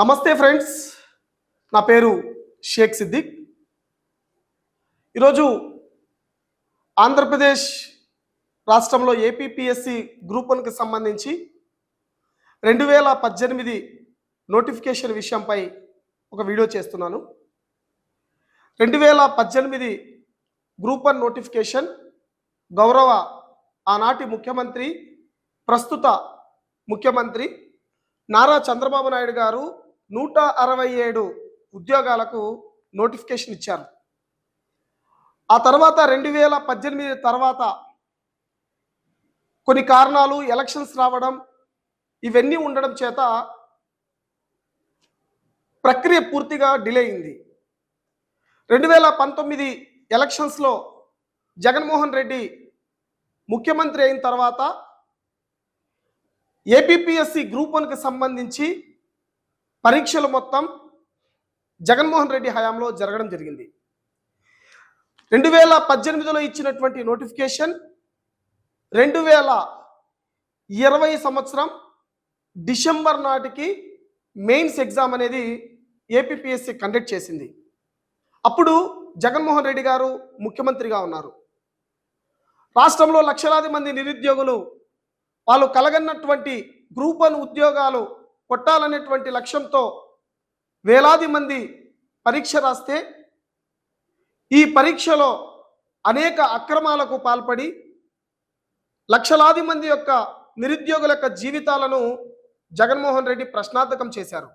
నమస్తే ఫ్రెండ్స్, నా పేరు షేక్ సిద్దిక్. ఈరోజు ఆంధ్రప్రదేశ్ రాష్ట్రంలో ఏపీపీఎస్సి గ్రూప్ 1కి సంబంధించి 2018 నోటిఫికేషన్ విషయంపై ఒక వీడియో చేస్తున్నాను. 2018 గ్రూప్ 1 నోటిఫికేషన్ గౌరవ ఆనాటి ముఖ్యమంత్రి, ప్రస్తుత ముఖ్యమంత్రి నారా చంద్రబాబు నాయుడు గారు 167 ఉద్యోగాలకు నోటిఫికేషన్ ఇచ్చారు. ఆ తర్వాత 2018 తర్వాత కొన్ని కారణాలు, ఎలక్షన్స్ రావడం, ఇవన్నీ ఉండడం చేత ప్రక్రియ పూర్తిగా డిలే అయింది. 2019 ఎలక్షన్స్లో జగన్మోహన్ రెడ్డి ముఖ్యమంత్రి అయిన తర్వాత ఏపీపీఎస్సి గ్రూప్ 1కి సంబంధించి పరీక్షలు మొత్తం జగన్మోహన్ రెడ్డి హయాంలో జరగడం జరిగింది. 2018లో ఇచ్చినటువంటి నోటిఫికేషన్ 2020 సంవత్సరం డిసెంబర్ నాటికి మెయిన్స్ ఎగ్జామ్ అనేది ఏపీపీఎస్సి కండక్ట్ చేసింది. అప్పుడు జగన్మోహన్ రెడ్డి గారు ముఖ్యమంత్రిగా ఉన్నారు. రాష్ట్రంలో లక్షలాది మంది నిరుద్యోగులు వాళ్ళు కలగన్నటువంటి గ్రూప్ 1 ఉద్యోగాలు కొట్టాలనేటువంటి లక్ష్యంతో వేలాది మంది పరీక్ష రాస్తే ఈ పరీక్షలో అనేక అక్రమాలకు పాల్పడి లక్షలాది మంది యొక్క నిరుద్యోగుల యొక్క జీవితాలను జగన్మోహన్ రెడ్డి ప్రశ్నార్థకం చేశారు.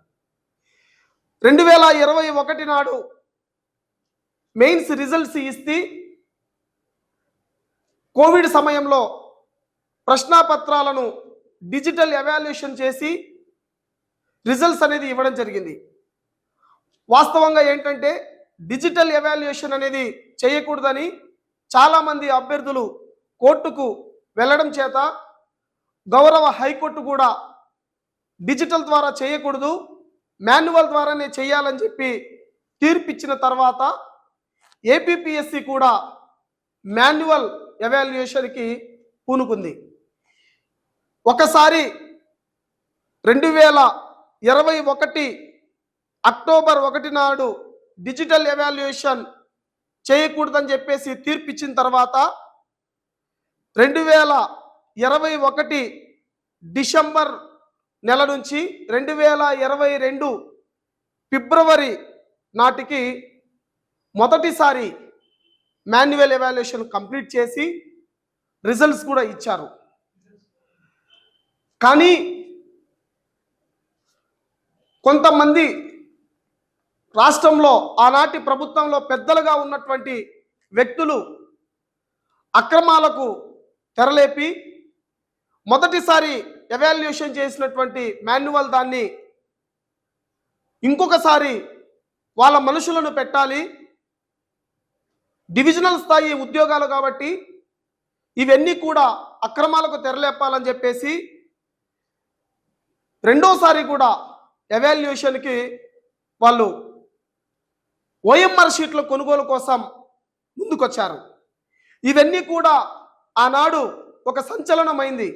2021 నాడు మెయిన్స్ రిజల్ట్స్ ఇస్తే కోవిడ్ సమయంలో ప్రశ్నాపత్రాలను డిజిటల్ ఎవాల్యుయేషన్ చేసి రిజల్ట్స్ అనేది ఇవ్వడం జరిగింది. వాస్తవంగా ఏంటంటే డిజిటల్ ఎవాల్యుయేషన్ అనేది చేయకూడదని చాలామంది అభ్యర్థులు కోర్టుకు వెళ్ళడం చేత గౌరవ హైకోర్టు కూడా డిజిటల్ ద్వారా చేయకూడదు, మాన్యువల్ ద్వారానే చేయాలని చెప్పి తీర్పిచ్చిన తర్వాత ఏపీపీఎస్సి కూడా మాన్యువల్ ఎవాల్యుయేషన్కి పూనుకుంది. ఒకసారి 2021 అక్టోబర్ 1 నాడు డిజిటల్ ఎవాల్యుయేషన్ చేయకూడదని చెప్పేసి తీర్పిచ్చిన తర్వాత 2021 డిసెంబర్ నెల నుంచి 2022 ఫిబ్రవరి నాటికి మొదటిసారి మాన్యువల్ ఎవాల్యుయేషన్ కంప్లీట్ చేసి రిజల్ట్స్ కూడా ఇచ్చారు. కానీ కొంతమంది రాష్ట్రంలో ఆనాటి ప్రభుత్వంలో పెద్దలుగా ఉన్నటువంటి వ్యక్తులు అక్రమాలకు తెరలేపి మొదటిసారి ఎవాల్యుయేషన్ చేసినటువంటి మాన్యువల్ దాన్ని ఇంకొకసారి వాళ్ళ మనుషులను పెట్టాలి, డివిజనల్ స్థాయి ఉద్యోగాలు కాబట్టి ఇవన్నీ కూడా అక్రమాలకు తెరలేపాలని చెప్పేసి రెండోసారి కూడా ఎవాల్యుయేషన్కి వాళ్ళు ఓఎంఆర్ షీట్ల కొనుగోలు కోసం ముందుకొచ్చారు. ఇవన్నీ కూడా ఆనాడు ఒక సంచలనమైంది.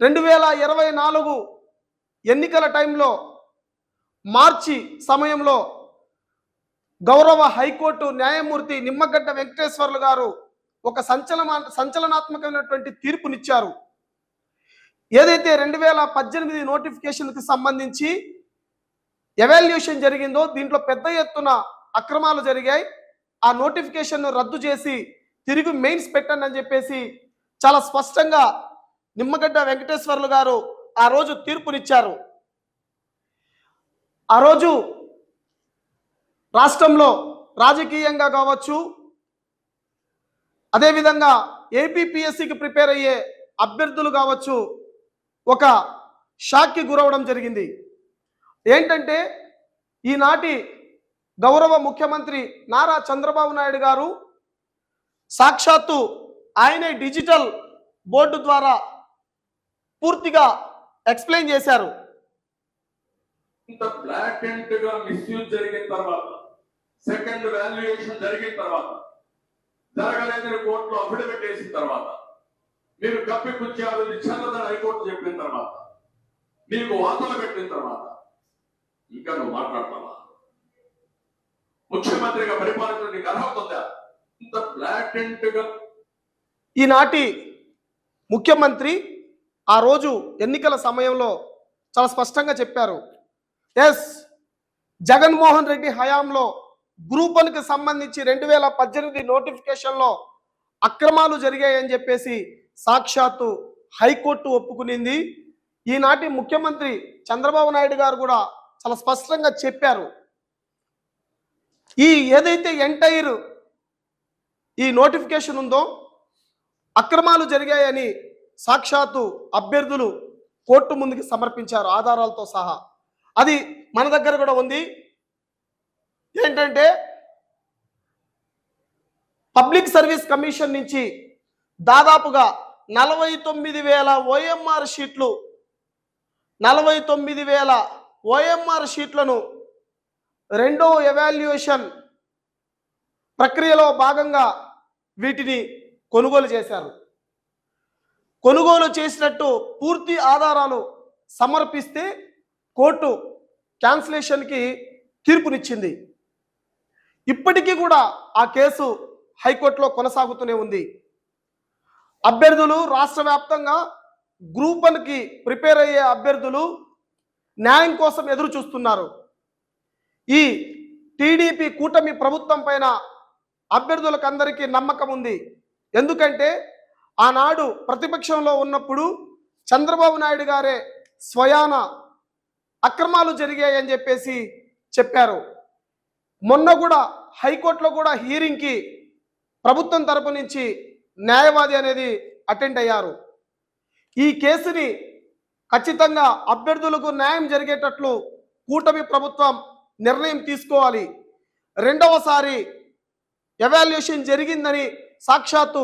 2024 ఎన్నికల టైంలో మార్చి సమయంలో గౌరవ హైకోర్టు న్యాయమూర్తి నిమ్మగడ్డ వెంకటేశ్వర్లు గారు ఒక సంచలనాత్మకమైనటువంటి తీర్పునిచ్చారు. ఏదైతే 2018 నోటిఫికేషన్కి సంబంధించి ఎవాల్యుయేషన్ జరిగిందో దీంట్లో పెద్ద ఎత్తున అక్రమాలు జరిగాయి, ఆ నోటిఫికేషన్ను రద్దు చేసి తిరిగి మెయిన్స్ పెట్టండి అని చెప్పేసి చాలా స్పష్టంగా నిమ్మగడ్డ వెంకటేశ్వర్లు గారు ఆ రోజు తీర్పునిచ్చారు. ఆ రోజు రాష్ట్రంలో రాజకీయంగా కావచ్చు, అదేవిధంగా ఏపీపీఎస్సికి ప్రిపేర్ అయ్యే అభ్యర్థులు కావచ్చు ఒక షాక్కి గురవడం జరిగింది. ఏంటంటే ఈనాటి గౌరవ ముఖ్యమంత్రి నారా చంద్రబాబు నాయుడు గారు సాక్షాత్తు ఆయనే డిజిటల్ బోర్డు ద్వారా పూర్తిగా ఎక్స్ప్లెయిన్ చేశారు. ఇంత బ్లాక్ గా మిస్యూజ్ జరిగిన తర్వాత, సెకండ్ వాల్యుయేషన్ జరిగిన తర్వాత, జరగలేదని కోర్టులో అఫిడవిట్ వేసిన తర్వాత, మీరు కప్పిపుచ్చారు చెల్లదని హైకోర్టు చెప్పిన తర్వాత, మీకు వార్తలు పెట్టిన తర్వాత ఇంకా నువ్వు మాట్లాడతావా? ముఖ్యమంత్రిగా పరిపాలించడం నీకు అర్హత ఉందా? ఇంత బ్లాటెంట్ గా ఈనాటి ముఖ్యమంత్రి ఆ రోజు ఎన్నికల సమయంలో చాలా స్పష్టంగా చెప్పారు, ఎస్ జగన్మోహన్ రెడ్డి హయాంలో గ్రూప్ 1కి సంబంధించి 2018 నోటిఫికేషన్లో అక్రమాలు జరిగాయని చెప్పేసి సాక్షాత్తు హైకోర్టు ఒప్పుకునింది. ఈనాటి ముఖ్యమంత్రి చంద్రబాబు నాయుడు గారు కూడా చాలా స్పష్టంగా చెప్పారు, ఈ ఏదైతే ఎంటైర్ ఈ నోటిఫికేషన్ ఉందో అక్రమాలు జరిగాయని సాక్షాత్తు అభ్యర్థులు కోర్టు ముందుకు సమర్పించారు ఆధారాలతో సహా. అది మన దగ్గర కూడా ఉంది. ఏంటంటే పబ్లిక్ సర్వీస్ కమిషన్ నుంచి దాదాపుగా 49,000 ఓఎంఆర్ షీట్లు 49,000 ఓఎంఆర్ షీట్లను రెండో ఎవాల్యుయేషన్ ప్రక్రియలో భాగంగా వీటిని కొనుగోలు చేశారు. కొనుగోలు చేసినట్టు పూర్తి ఆధారాలు సమర్పిస్తే కోర్టు క్యాన్సిలేషన్కి తీర్పునిచ్చింది. ఇప్పటికీ కూడా ఆ కేసు హైకోర్టులో కొనసాగుతూనే ఉంది. అభ్యర్థులు రాష్ట్ర వ్యాప్తంగా గ్రూప్ 1కి ప్రిపేర్ అయ్యే అభ్యర్థులు న్యాయం కోసం ఎదురు చూస్తున్నారు. ఈ టీడీపీ కూటమి ప్రభుత్వం పైన అభ్యర్థులకు అందరికీ నమ్మకం ఉంది. ఎందుకంటే ఆనాడు ప్రతిపక్షంలో ఉన్నప్పుడు చంద్రబాబు నాయుడు గారే స్వయాన అక్రమాలు జరిగాయని చెప్పేసి చెప్పారు. మొన్న కూడా హైకోర్టులో కూడా హీరింగ్కి ప్రభుత్వం తరపు నుంచి న్యాయవాది అనేది అటెండ్ అయ్యారు. ఈ కేసుని ఖచ్చితంగా అభ్యర్థులకు న్యాయం జరిగేటట్లు కూటమి ప్రభుత్వం నిర్ణయం తీసుకోవాలి. రెండవసారి ఎవాల్యుయేషన్ జరిగిందని సాక్షాత్తు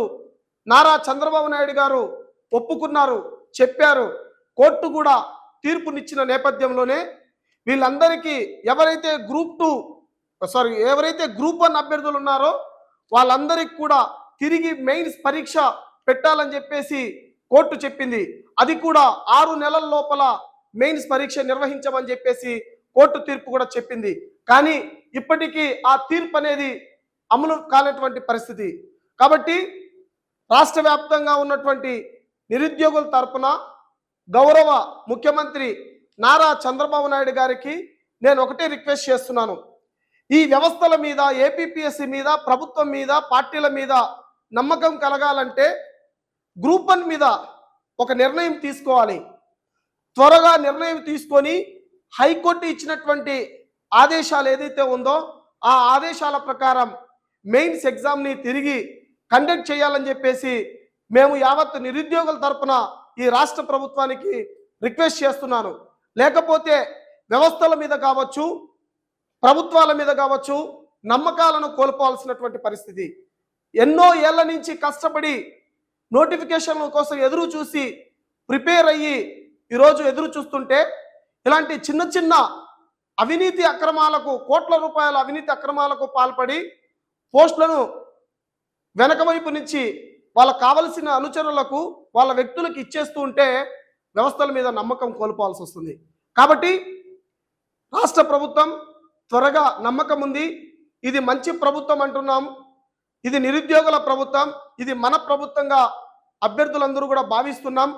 నారా చంద్రబాబు నాయుడు గారు ఒప్పుకున్నారు, చెప్పారు. కోర్టు కూడా తీర్పునిచ్చిన నేపథ్యంలోనే వీళ్ళందరికీ ఎవరైతే గ్రూప్ 1 అభ్యర్థులు ఉన్నారో వాళ్ళందరికీ కూడా తిరిగి మెయిన్స్ పరీక్ష పెట్టాలని చెప్పేసి కోర్టు చెప్పింది. అది కూడా 6 నెలల లోపల మెయిన్స్ పరీక్ష నిర్వహించమని చెప్పేసి కోర్టు తీర్పు కూడా చెప్పింది. కానీ ఇప్పటికీ ఆ తీర్పు అనేది అమలు కానటువంటి పరిస్థితి. కాబట్టి రాష్ట్ర వ్యాప్తంగా ఉన్నటువంటి నిరుద్యోగుల తరపున గౌరవ ముఖ్యమంత్రి నారా చంద్రబాబు నాయుడు గారికి నేను ఒకటే రిక్వెస్ట్ చేస్తున్నాను. ఈ వ్యవస్థల మీద, ఏపీపీఎస్సీ మీద, ప్రభుత్వం మీద, పార్టీల మీద నమ్మకం కలగాలంటే గ్రూప్ 1 మీద ఒక నిర్ణయం తీసుకోవాలి. త్వరగా నిర్ణయం తీసుకొని హైకోర్టు ఇచ్చినటువంటి ఆదేశాలు ఏదైతే ఉందో ఆ ఆదేశాల ప్రకారం మెయిన్స్ ఎగ్జామ్ని తిరిగి కండక్ట్ చేయాలని చెప్పేసి మేము యావత్ నిరుద్యోగుల తరపున ఈ రాష్ట్ర ప్రభుత్వానికి రిక్వెస్ట్ చేస్తున్నాను. లేకపోతే వ్యవస్థల మీద కావచ్చు, ప్రభుత్వాల మీద కావచ్చు నమ్మకాలను కోల్పోవాల్సినటువంటి పరిస్థితి. ఎన్నో ఏళ్ల నుంచి కష్టపడి నోటిఫికేషన్ల కోసం ఎదురు చూసి ప్రిపేర్ అయ్యి ఈరోజు ఎదురు చూస్తుంటే ఇలాంటి చిన్న చిన్న అవినీతి అక్రమాలకు, కోట్ల రూపాయల అవినీతి అక్రమాలకు పాల్పడి పోస్టులను వెనక వైపు నుంచి వాళ్ళకు కావలసిన అనుచరులకు, వాళ్ళ వ్యక్తులకు ఇచ్చేస్తూ ఉంటే వ్యవస్థల మీద నమ్మకం కోల్పోవాల్సి వస్తుంది. కాబట్టి రాష్ట్ర ప్రభుత్వం త్వరగా నమ్మకం ఉంది. ఇది మంచి ప్రభుత్వం అంటున్నాం, ఇది నిరుద్యోగుల ప్రభుత్వం, ఇది మన ప్రభుత్వంగా అభ్యర్థులందరూ కూడా భావిస్తున్నాం.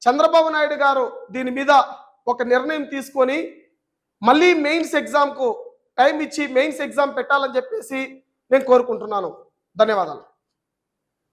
చంద్రబాబు నాయుడు గారు దీని మీద ఒక నిర్ణయం తీసుకొని మళ్ళీ మెయిన్స్ ఎగ్జామ్కు టైం ఇచ్చి మెయిన్స్ ఎగ్జామ్ పెట్టాలని చెప్పేసి నేను కోరుకుంటున్నాను. ధన్యవాదాలు.